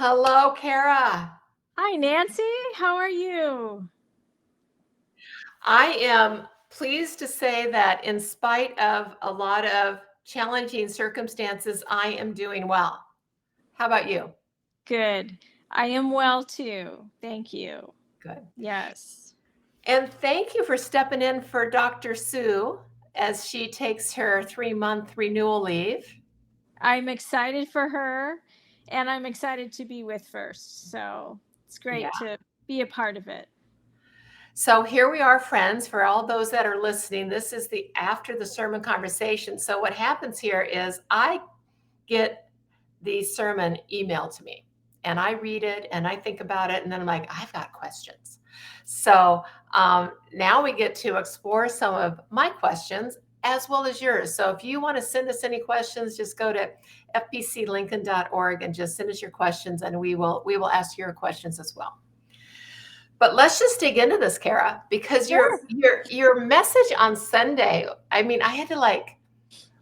Hello, Kara. Hi, Nancy. How are you? I am pleased to say that in spite of a lot of challenging circumstances, I am doing well. How about you? Good. I am well too. Thank you. Good. Yes. And thank you for stepping in for Dr. Sue as she takes her 3-month renewal leave. I'm excited for her and I'm excited to be with First. So it's Yeah. great to be a part of it. So here we are, friends. For all those that are listening, this is the after the sermon conversation. So what happens here is I get the sermon emailed to me and I read it and I think about it and then I'm like, I've got questions. So now we get to explore some of my questions as well as yours. So if you want to send us any questions, just go to fbclincoln.org and just send us your questions and we will ask your questions as well. But let's just dig into this, Kara, because your Sure. your your message on Sunday, I mean, I had to like,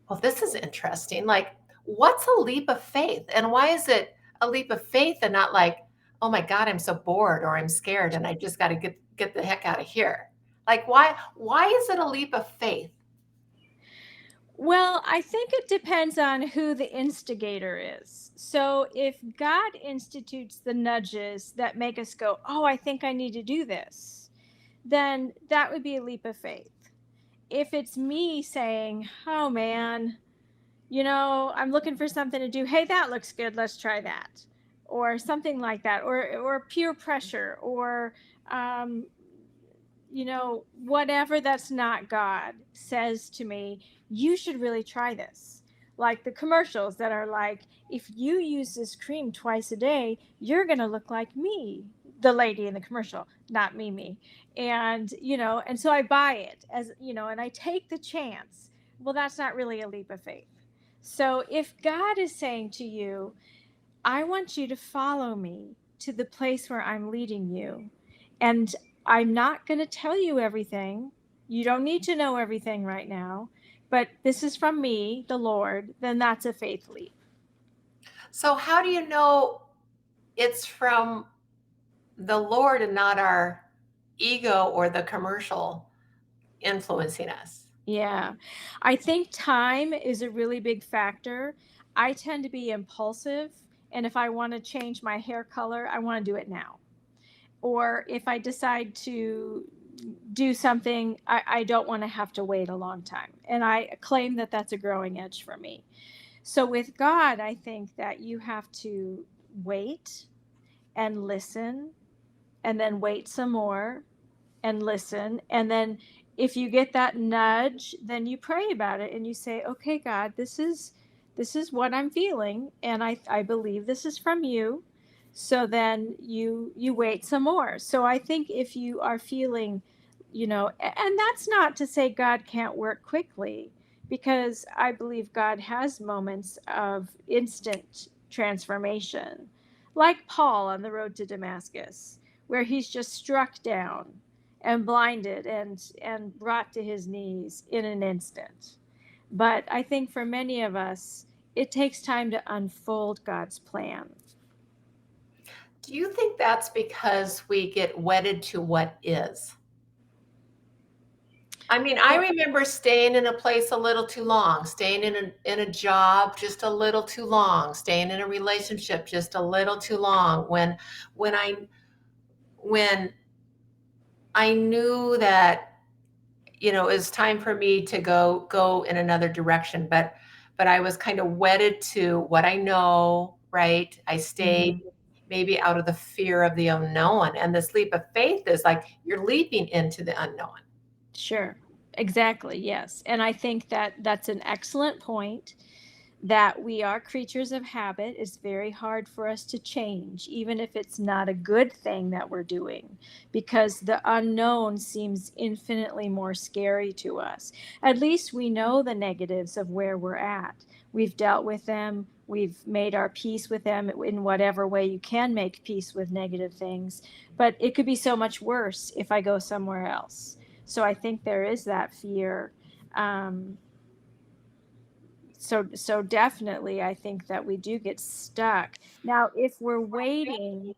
well, this is interesting. Like, what's a leap of faith? And why is it a leap of faith and not like, oh my God, I'm so bored or I'm scared and I just got to get the heck out of here? Like, why is it a leap of faith? Well, I think it depends on who the instigator is. So if God institutes the nudges that make us go, oh, I think I need to do this, then that would be a leap of faith. If it's me saying, oh man, I'm looking for something to do. Hey, that looks good. Let's try that. Or something like that. Or peer pressure or, um, whatever that's not God says to me, you should really try this. Like the commercials that are like, if you use this cream twice a day, you're going to look like me, the lady in the commercial, not me. And so I buy it and I take the chance. Well, that's not really a leap of faith. So if God is saying to you, I want you to follow me to the place where I'm leading you, and I'm not going to tell you everything. You don't need to know everything right now, but this is from me, the Lord, then that's a faith leap. So how do you know it's from the Lord and not our ego or the commercial influencing us? Yeah. I think time is a really big factor. I tend to be impulsive, and if I want to change my hair color, I want to do it now. Or if I decide to do something, I don't want to have to wait a long time. And I claim that that's a growing edge for me. So with God, I think that you have to wait and listen, and then wait some more and listen. And then if you get that nudge, then you pray about it and you say, okay, God, this is what I'm feeling. And I believe this is from you. So then you wait some more. So I think if you are feeling, and that's not to say God can't work quickly, because I believe God has moments of instant transformation, like Paul on the road to Damascus, where he's just struck down and blinded and brought to his knees in an instant. But I think for many of us, it takes time to unfold God's plan. Do you think that's because we get wedded to what is? I mean, I Yeah. remember staying in a place a little too long, staying in a job just a little too long, staying in a relationship just a little too long when I when I knew that, it was time for me to go in another direction, but I was kind of wedded to what I know, right? I stayed Mhm. maybe out of the fear of the unknown. And this leap of faith is like you're leaping into the unknown. Sure. Exactly. Yes. And I think that that's an excellent point, that we are creatures of habit. It's very hard for us to change, even if it's not a good thing that we're doing, because the unknown seems infinitely more scary to us. At least we know the negatives of where we're at. We've dealt with them. We've made our peace with them in whatever way you can make peace with negative things. But it could be so much worse if I go somewhere else. So I think there is that fear. Um, So definitely, I think that we do get stuck. Now, if we're waiting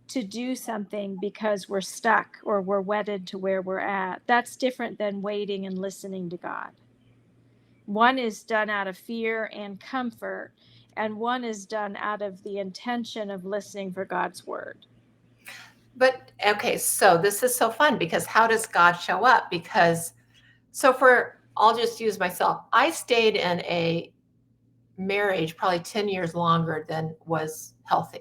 to do something because we're stuck or we're wedded to where we're at, that's different than waiting and listening to God. One is done out of fear and comfort, and one is done out of the intention of listening for God's word. But okay, so this is so fun because how does God show up? Because I'll just use myself. I stayed in a marriage probably 10 years longer than was healthy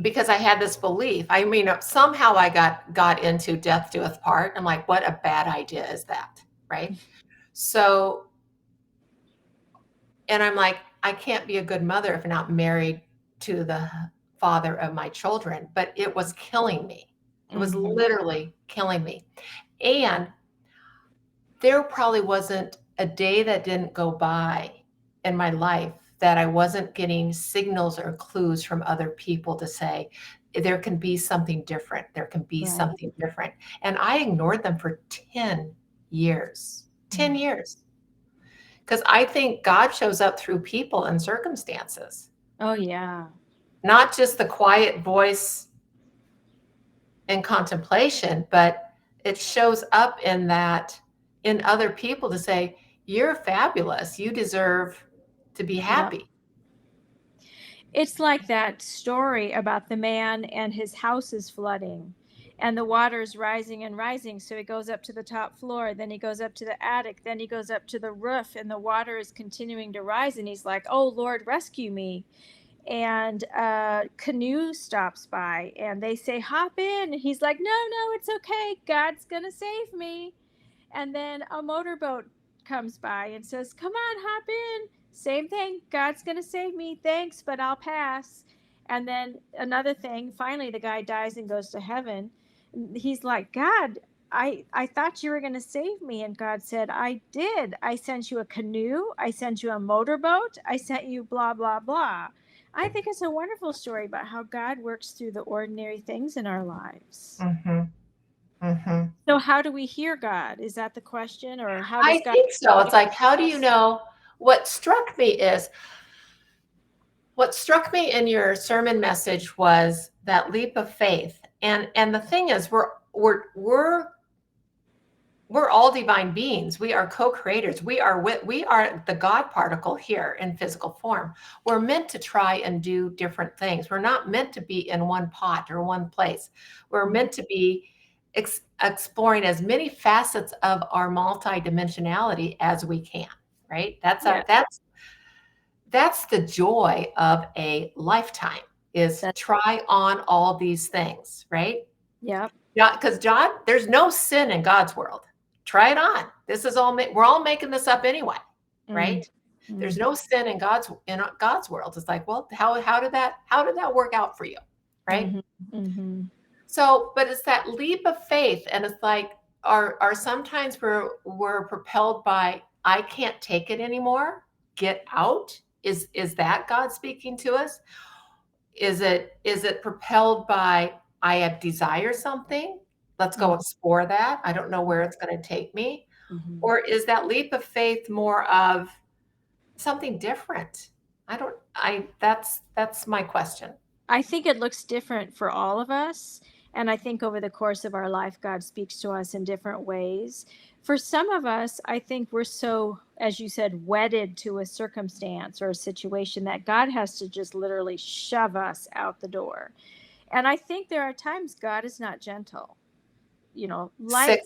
because I had this belief. I mean, somehow I got into death doeth part. I'm like, what a bad idea is that, right? So, and I'm like, I can't be a good mother if I'm not married to the father of my children. But it was killing me. It was literally killing me. And there probably wasn't a day that didn't go by in my life that I wasn't getting signals or clues from other people to say, there can be something different. There can be Right. something different. And I ignored them for 10 years. 10 years. Because I think God shows up through people and circumstances, Oh, yeah. not just the quiet voice in contemplation, but it shows up in other people to say, you're fabulous. You deserve to be Yep. happy. It's like that story about the man and his house is flooding and the water's rising and rising. So he goes up to the top floor, then he goes up to the attic, then he goes up to the roof, and the water is continuing to rise. And he's like, oh, Lord, rescue me. And a canoe stops by and they say, hop in. And he's like, no, it's okay. God's going to save me. And then a motorboat comes by and says, come on, hop in. Same thing. God's going to save me. Thanks, but I'll pass. And then another thing, finally, the guy dies and goes to heaven. He's like, God, I thought you were going to save me. And God said, I did. I sent you a canoe. I sent you a motorboat. I sent you blah, blah, blah. I think it's a wonderful story about how God works through the ordinary things in our lives. Mm-hmm. Mm-hmm. So how do we hear God? Is that the question? Or how I does God think so. It's like, how do you know? What struck me in your sermon message was that leap of faith. And the thing is, we're all divine beings. We are co-creators. We are the God particle here in physical form. We're meant to try and do different things. We're not meant to be in one pot or one place. We're meant to be exploring as many facets of our multidimensionality as we can, right? That's the joy of a lifetime, is try on all these things, right? Yep. Yeah, because there's no sin in God's world. Try it on. This is we're all making this up anyway, right? There's no sin in God's world. It's like, well, how did that work out for you, right? So, but it's that leap of faith, and it's like, are sometimes we're propelled by, I can't take it anymore. Get out. Is that God speaking to us? Is it propelled by, I have desire something? Let's go explore that. I don't know where it's going to take me. Or is that leap of faith more of something different? That's my question. I think it looks different for all of us. And I think over the course of our life, God speaks to us in different ways. For some of us, I think we're so, as you said, wedded to a circumstance or a situation that God has to just literally shove us out the door. And I think there are times God is not gentle. Life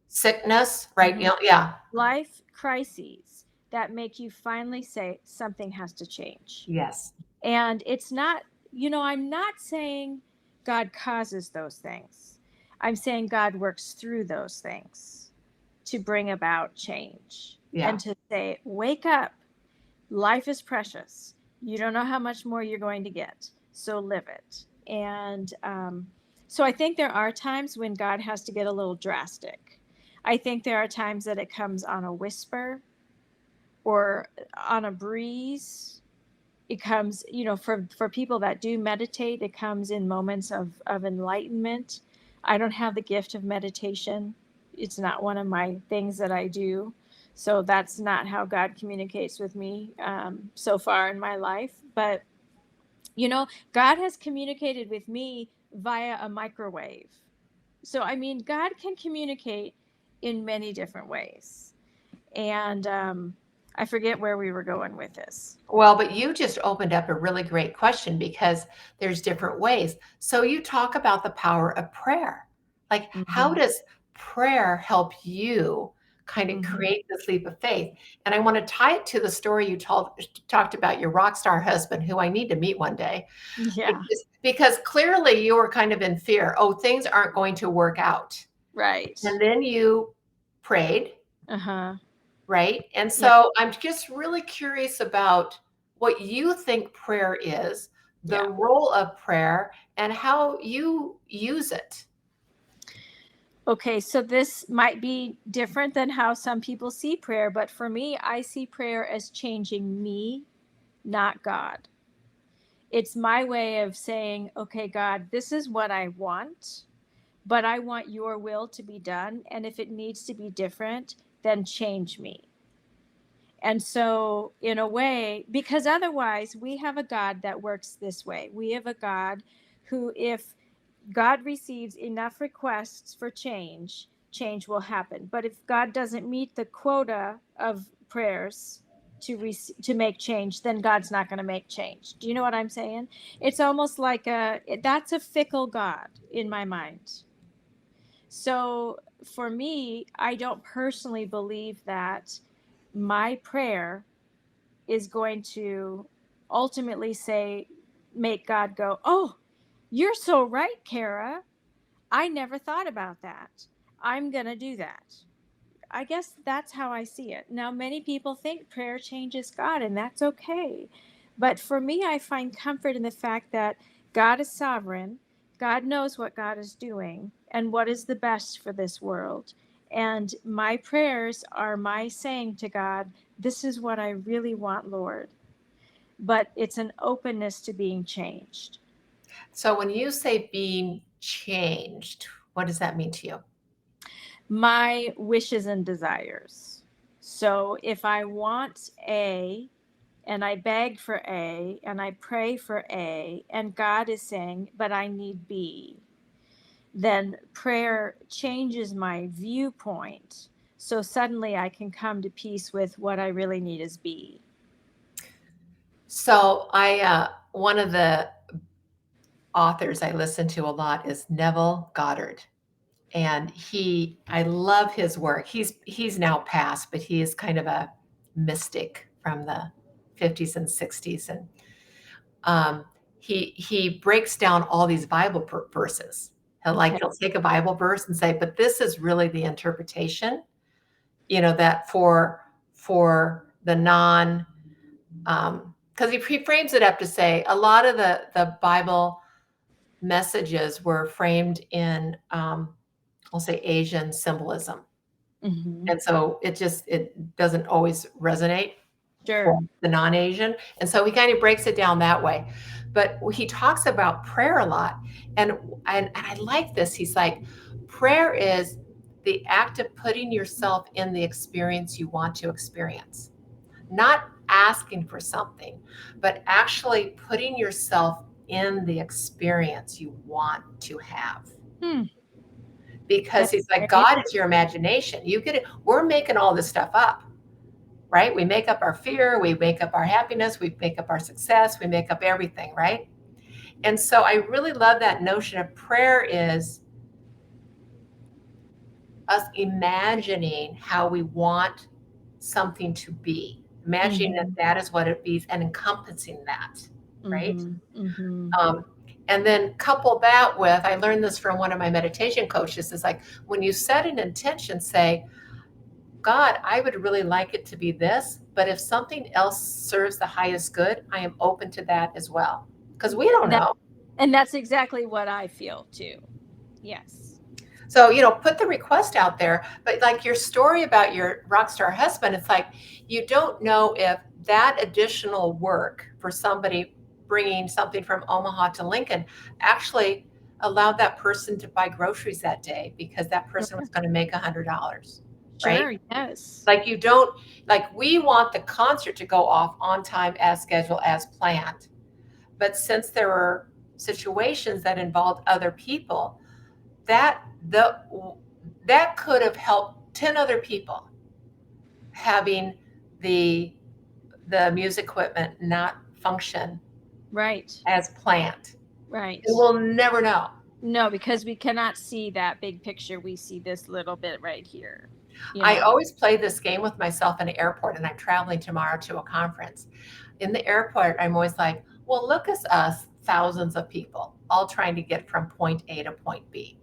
Sickness, right? Yeah. Life crises that make you finally say something has to change. Yes. And it's not, I'm not saying God causes those things. I'm saying God works through those things to bring about change. Yeah. And to say, wake up. Life is precious. You don't know how much more you're going to get. So live it. And so I think there are times when God has to get a little drastic. I think there are times that it comes on a whisper or on a breeze. It comes, for people that do meditate, it comes in moments of enlightenment. I don't have the gift of meditation. It's not one of my things that I do. So that's not how God communicates with me so far in my life. But, God has communicated with me via a microwave. So, I mean, God can communicate in many different ways. And I forget where we were going with this. Well, but you just opened up a really great question because there's different ways. So you talk about the power of prayer. Like, how Hmm. does prayer help you kind of Hmm. create this leap of faith? And I want to tie it to the story you talked about your rock star husband, who I need to meet one day, Yeah, because clearly you were kind of in fear. Oh, things aren't going to work out. right. And then you prayed, Uh-huh. right? And Yeah. so I'm just really curious about what you think prayer is, the Yeah. role of prayer, and how you use it. Okay, so this might be different than how some people see prayer, but for me, I see prayer as changing me, not God. It's my way of saying, okay, God, this is what I want, but I want your will to be done. And if it needs to be different, then change me. And so, in a way, because otherwise, we have a God that works this way. We have a God who, if God receives enough requests for change, change will happen. But if God doesn't meet the quota of prayers to make change, then God's not going to make change. Do you know what I'm saying? It's almost like that's a fickle God in my mind. So for me, I don't personally believe that my prayer is going to ultimately make God go, "Oh, you're so right, Kara. I never thought about that. I'm going to do that." I guess that's how I see it. Now, many people think prayer changes God, and that's okay. But for me, I find comfort in the fact that God is sovereign. God knows what God is doing and what is the best for this world. And my prayers are my saying to God, "This is what I really want, Lord." But it's an openness to being changed. So when you say being changed, what does that mean to you? My wishes and desires. So if I want A and I beg for A and I pray for A and God is saying, but I need B, then prayer changes my viewpoint. So suddenly I can come to peace with what I really need is B. So one of the authors I listen to a lot is Neville Goddard. And I love his work. He's now passed, but he is kind of a mystic from the 50s and 60s. And um, he breaks down all these Bible verses. Okay. He'll take a Bible verse and say, but this is really the interpretation, that for the non, because he frames it up to say a lot of the Bible messages were framed in, I'll say, Asian symbolism. Mm-hmm. And so it doesn't always resonate for Sure. the non-Asian. And so he kind of breaks it down that way. But he talks about prayer a lot. And I like this. He's like, prayer is the act of putting yourself in the experience you want to experience. Not asking for something, but actually putting yourself in the experience you want to have. Hmm. Because That's he's like, great. God is your imagination. You get it. We're making all this stuff up, right? We make up our fear, we make up our happiness, we make up our success, we make up everything, right? And so I really love that notion of prayer is us imagining how we want something to be, imagining that Mm-hmm. that is what it is and encompassing that, right? Mm-hmm. Mm-hmm. Um, and then couple that with, I learned this from one of my meditation coaches, is like when you set an intention, say, God, I would really like it to be this, but if something else serves the highest good, I am open to that as well. Because we don't And that know. and that's exactly what I feel too. Yes. So, put the request out there. But like your story about your rock star husband, it's like you don't know if that additional work for somebody bringing something from Omaha to Lincoln actually allowed that person to buy groceries that day because that person was going to make $100. Sure. right? Yes. Like we want the concert to go off on time, as scheduled, as planned. But since there were situations that involved other people, that the that could have helped 10 other people having the music equipment not function Right. as planned. Right. And we'll never know. No, because we cannot see that big picture. We see this little bit right here. I always play this game with myself in the airport, and I'm traveling tomorrow to a conference. In the airport, I'm always like, well, look at us, thousands of people, all trying to get from point A to point B.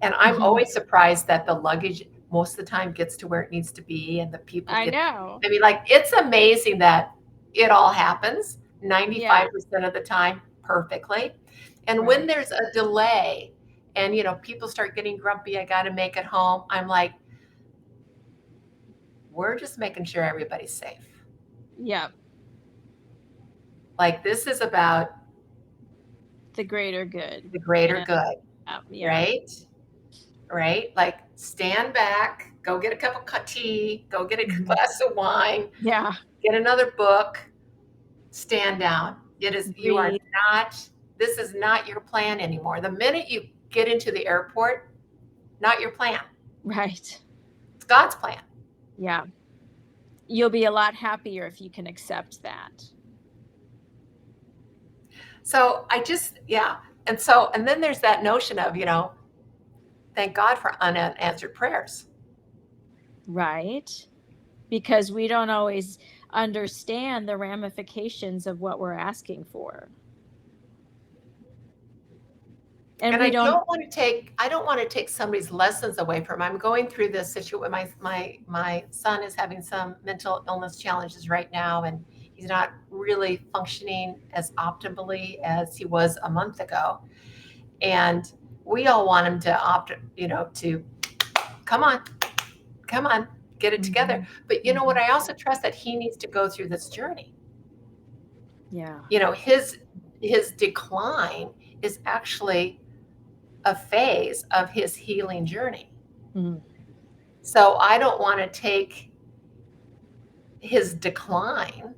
And I'm Mhm. always surprised that the luggage most of the time gets to where it needs to be and the people I get, know. I mean, like, it's amazing that it all happens Yeah. 95% of the time perfectly. And when Right. there's a delay and, people start getting grumpy, I got to make it home, I'm like, we're just making sure everybody's safe. Yep. Like, this is about The greater good. the greater Yeah. good, Yeah. right? Right? Like, stand back, go get a cup of tea, go get a Mhm. glass of wine, Yeah. get another book, stand down. You are Breathe. not, this is not your plan anymore. The minute you get into the airport, not your plan. Right. It's God's plan. Yeah. You'll be a lot happier if you can accept that. So yeah. And then there's that notion of, thank God for unanswered prayers. Right. Because we don't always understand the ramifications of what we're asking for. And And we don't. I don't want to take somebody's lessons away from 'em. I'm going through this situation. My son is having some mental illness challenges right now, and he's not really functioning as optimally as he was a month ago. And we all want him to to come on, come on, get it together. Mhm. But you know what? Mhm. I also trust that he needs to go through this journey. Yeah. His decline is actually a phase of his healing journey. Mhm. So I don't want to take his decline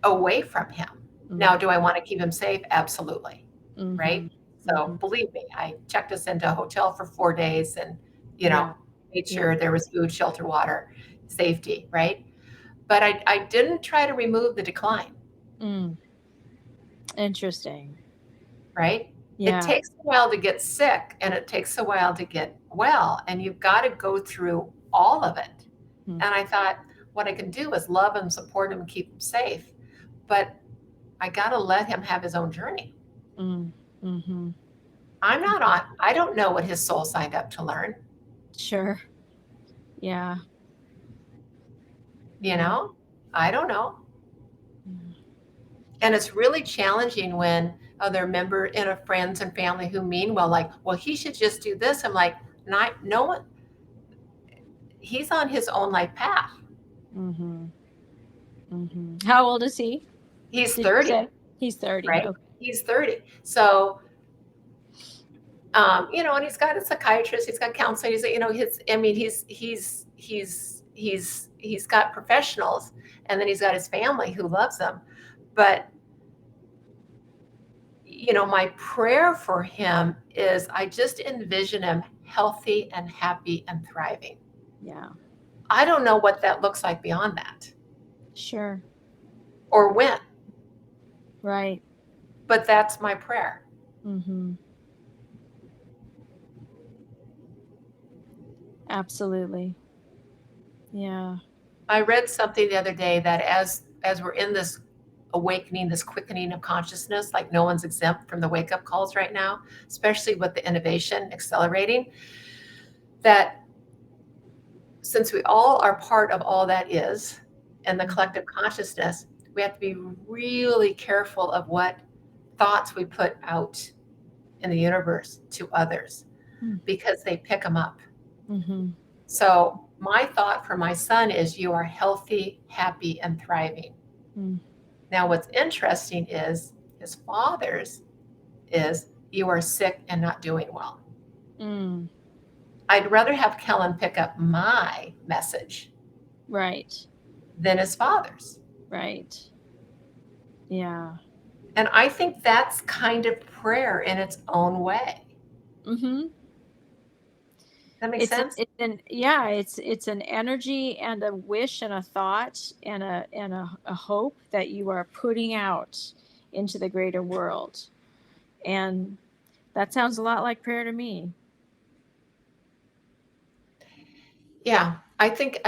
away from him. Now, do I want to keep him safe? Absolutely. Right. Mhm. So Mhm. believe me, I checked us into a hotel for 4 days and, Yeah. made Yeah. sure there was food, shelter, water, safety. Right. But I didn't try to remove the decline. Mm. Interesting. Right. It Yeah. takes a while to get sick and it takes a while to get well, and you've got to go through all of it. Mm. And I thought, what I can do is love him, support him, and keep him safe. But I got to let him have his own journey. Mm. Mhm. I don't know what his soul signed up to learn, Sure. Yeah. you Yeah. know? I don't know. Yeah. And it's really challenging when other member in a friends and family who mean well, like, well, he should just do this. I'm like, not no one, he's on his own life path. Mhm. Mhm. How old is he? He's Did you 30, say? He's 30. right? Okay. He's 30. So and he's got a psychiatrist, he's got counseling, he's got professionals, and then he's got his family who loves him. But my prayer for him is I just envision him healthy and happy and thriving. Yeah. I don't know what that looks like beyond that Sure. or when, Right. but that's my prayer. Mhm. Absolutely. Yeah. I read something the other day that as we're in this awakening, this quickening of consciousness, like no one's exempt from the wake up calls right now, especially with the innovation accelerating, that since we all are part of all that is and the collective consciousness, we have to be really careful of what thoughts we put out in the universe to others Mm. because they pick them up. Mhm. So my thought for my son is you are healthy, happy, and thriving. Mm. Now, what's interesting is his father's is you are sick and not doing well. Mm. I'd rather have Kellen pick up my message Right. than his father's. Right. Yeah. And I think that's kind of prayer in its own way. Mm-hmm. That makes sense? It's an energy and a wish and a thought and a hope that you are putting out into the greater world. And that sounds a lot like prayer to me. Yeah. I think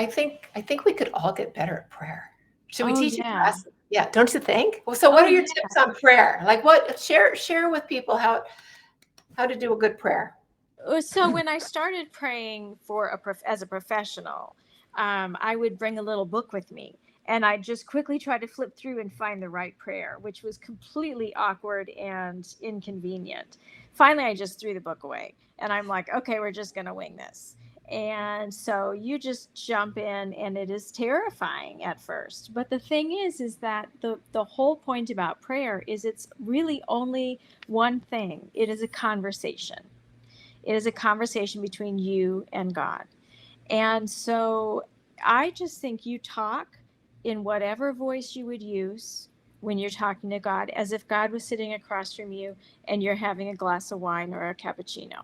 we could all get better at prayer. Should we Oh teach a yeah. class? Yeah, don't you think? Well, so what Oh are your yeah. tips on prayer? Like what share with people how to do a good prayer. So when I started praying as a professional, I would bring a little book with me, and I just quickly try to flip through and find the right prayer, which was completely awkward and inconvenient. Finally, I just threw the book away, and I'm like, okay, we're just gonna wing this. And so you just jump in, and it is terrifying at first. But the thing is that the whole point about prayer is it's really only one thing. It is a conversation. It is a conversation between you and God. And so I just think you talk in whatever voice you would use when you're talking to God, as if God was sitting across from you and you're having a glass of wine or a cappuccino.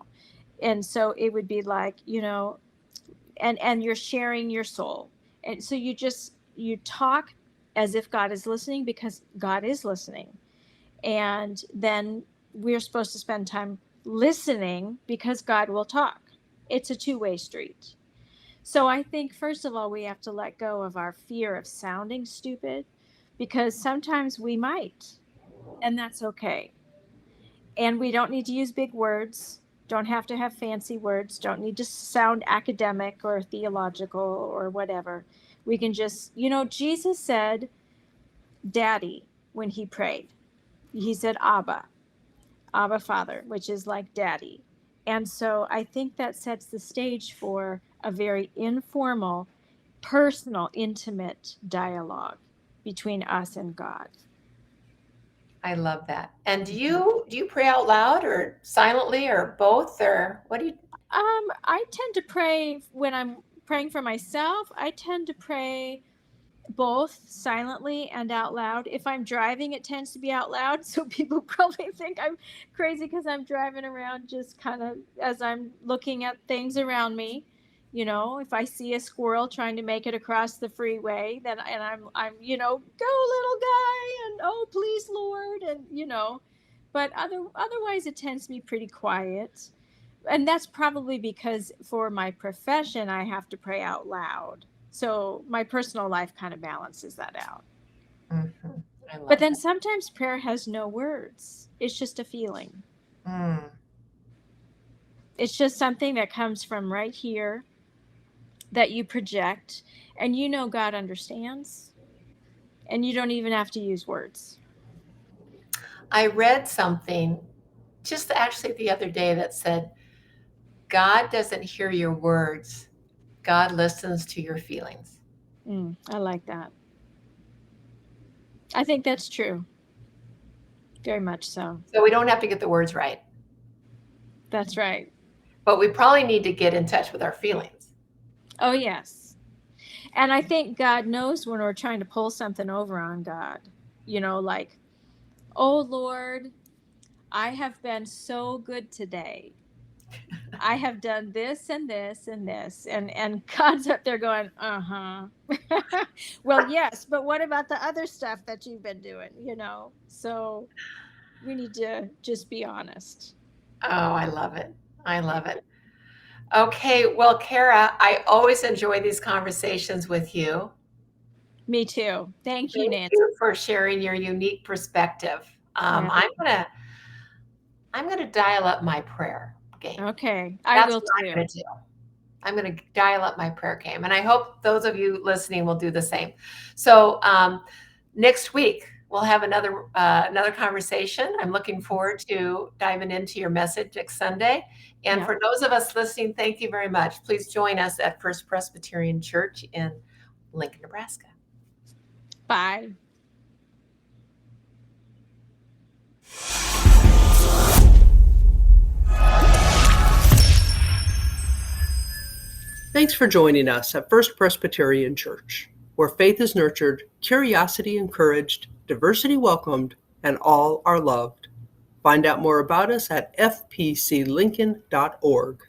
And so it would be like, and you're sharing your soul. And so you talk as if God is listening, because God is listening. And then we're supposed to spend time listening because God will talk. It's a two-way street. So I think, first of all, we have to let go of our fear of sounding stupid, because sometimes we might, and that's okay. And we don't need to use big words, don't have to have fancy words, don't need to sound academic or theological or whatever. We can just, Jesus said daddy when he prayed. He said Abba Father, which is like daddy. And so I think that sets the stage for a very informal, personal, intimate dialogue between us and God. I love that. And do you pray out loud or silently or both, or what do you? I tend to pray when I'm praying for myself. I tend to pray both silently and out loud. If I'm driving, it tends to be out loud. So people probably think I'm crazy because I'm driving around just kind of as I'm looking at things around me. If I see a squirrel trying to make it across the freeway, then and I'm go little guy, and oh please Lord, and but otherwise it tends to be pretty quiet. And that's probably because for my profession I have to pray out loud. So my personal life kind of balances that out. Mm-hmm. I love But then that. sometimes prayer has no words. It's just a feeling. Mm. It's just something that comes from right here that you project, and God understands, and you don't even have to use words. I read something just actually the other day that said, God doesn't hear your words. God listens to your feelings. I like that. I think that's true. Very much so. So we don't have to get the words right, That's right. but we probably need to get in touch with our feelings. Oh, yes. And I think God knows when we're trying to pull something over on God. Like, oh, Lord, I have been so good today. I have done this and this and this. And God's up there going, uh-huh. Well, yes, but what about the other stuff that you've been doing, So we need to just be honest. Oh, I love it. I love it. Okay, well, Kara, I always enjoy these conversations with you. Me too. Thank you, Thank Nancy. you for sharing your unique perspective. Yeah. I'm gonna dial up my prayer game. Okay, I That's will what I'm too. gonna do. I'm gonna dial up my prayer game, and I hope those of you listening will do the same. So next week we'll have another conversation. I'm looking forward to diving into your message next Sunday. And Yeah. for those of us listening, thank you very much. Please join us at First Presbyterian Church in Lincoln, Nebraska. Bye. Thanks for joining us at First Presbyterian Church, where faith is nurtured, curiosity encouraged, diversity welcomed, and all are loved. Find out more about us at fpclincoln.org.